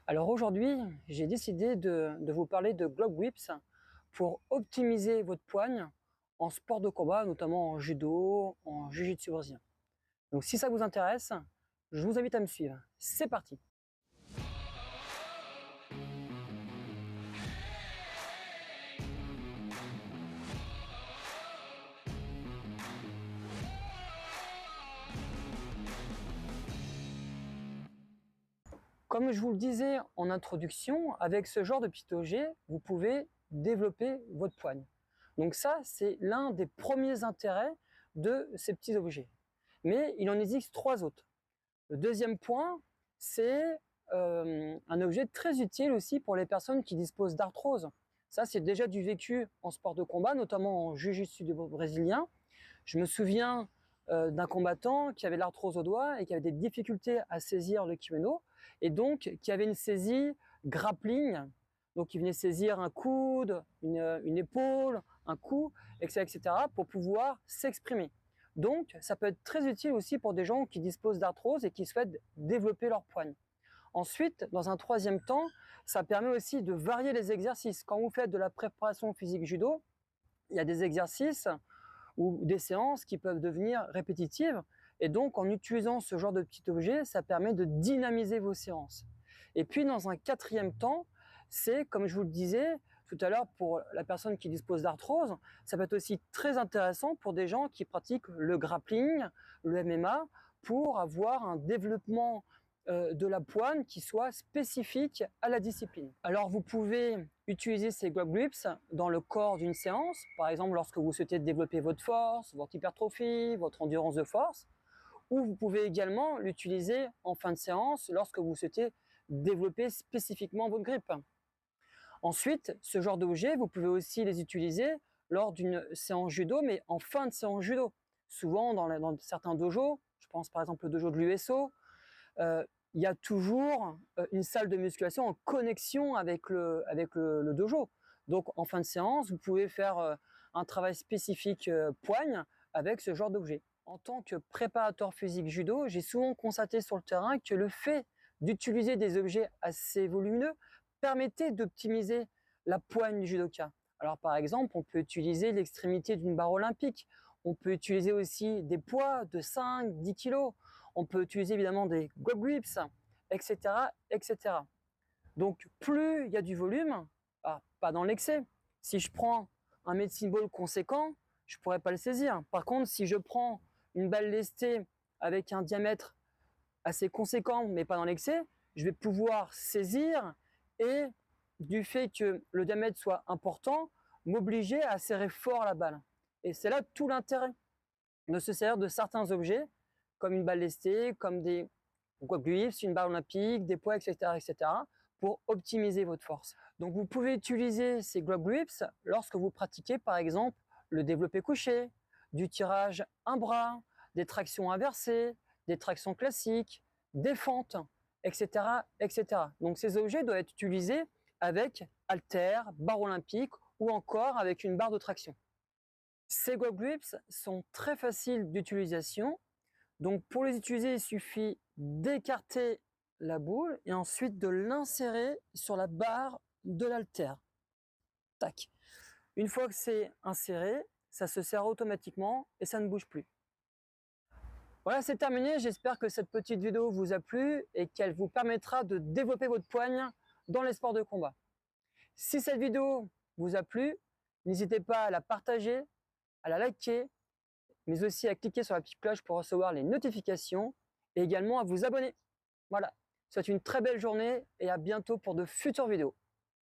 Alors aujourd'hui, j'ai décidé de vous parler de Globe Whips pour optimiser votre poigne en sport de combat, notamment en judo, en jiu-jitsu brésilien. Donc si ça vous intéresse, je vous invite à me suivre. C'est parti! Comme je vous le disais en introduction, avec ce genre de petit objet, vous pouvez développer votre poigne. Donc ça, c'est l'un des premiers intérêts de ces petits objets. Mais il en existe trois autres. Le deuxième point, c'est un objet très utile aussi pour les personnes qui disposent d'arthrose. Ça, c'est déjà du vécu en sport de combat, notamment en jiu-jitsu brésilien. Je me souviens d'un combattant qui avait de l'arthrose au doigt et qui avait des difficultés à saisir le kimono, et donc qui avait une saisie grappling, donc il venait saisir un coude, une épaule, un cou, etc., etc., pour pouvoir s'exprimer. Donc ça peut être très utile aussi pour des gens qui disposent d'arthrose et qui souhaitent développer leur poigne. Ensuite, dans un troisième temps, ça permet aussi de varier les exercices. Quand vous faites de la préparation physique judo, il y a des exercices ou des séances qui peuvent devenir répétitives. Et donc, en utilisant ce genre de petit objet, ça permet de dynamiser vos séances. Et puis, dans un quatrième temps, c'est, comme je vous le disais tout à l'heure, pour la personne qui dispose d'arthrose, ça peut être aussi très intéressant pour des gens qui pratiquent le grappling, le MMA, pour avoir un développement de la poigne qui soit spécifique à la discipline. Alors vous pouvez utiliser ces Globe Grips dans le corps d'une séance, par exemple lorsque vous souhaitez développer votre force, votre hypertrophie, votre endurance de force, ou vous pouvez également l'utiliser en fin de séance lorsque vous souhaitez développer spécifiquement votre grip. Ensuite, ce genre d'objets, vous pouvez aussi les utiliser lors d'une séance judo, mais en fin de séance judo. Souvent dans certains dojos, je pense par exemple au dojo de l'USO, il y a toujours une salle de musculation en connexion avec le dojo. Donc en fin de séance, vous pouvez faire un travail spécifique poigne avec ce genre d'objet. En tant que préparateur physique judo, j'ai souvent constaté sur le terrain que le fait d'utiliser des objets assez volumineux permettait d'optimiser la poigne du judoka. Alors par exemple, on peut utiliser l'extrémité d'une barre olympique, on peut utiliser aussi des poids de 5, 10 kg, on peut utiliser évidemment des Globe Grips, etc., etc. Donc plus il y a du volume, pas dans l'excès. Si je prends un medicine ball conséquent, je ne pourrais pas le saisir. Par contre, si je prends une balle lestée avec un diamètre assez conséquent, mais pas dans l'excès, je vais pouvoir saisir et du fait que le diamètre soit important, m'obliger à serrer fort la balle. Et c'est là tout l'intérêt de se servir de certains objets, comme une balle lestée, comme des grips, une barre olympique, des poids, etc., etc., pour optimiser votre force. Donc vous pouvez utiliser ces Globe Grips lorsque vous pratiquez par exemple le développé couché, du tirage un bras, des tractions inversées, des tractions classiques, des fentes, etc., etc. Donc ces objets doivent être utilisés avec haltères, barre olympique ou encore avec une barre de traction. Ces Globe Grips sont très faciles d'utilisation. Donc pour les utiliser, il suffit d'écarter la boule et ensuite de l'insérer sur la barre de l'haltère. Tac. Une fois que c'est inséré, ça se serre automatiquement et ça ne bouge plus. Voilà, c'est terminé. J'espère que cette petite vidéo vous a plu et qu'elle vous permettra de développer votre poigne dans les sports de combat. Si cette vidéo vous a plu, n'hésitez pas à la partager, à la liker, mais aussi à cliquer sur la petite cloche pour recevoir les notifications et également à vous abonner. Voilà, je vous souhaite une très belle journée et à bientôt pour de futures vidéos.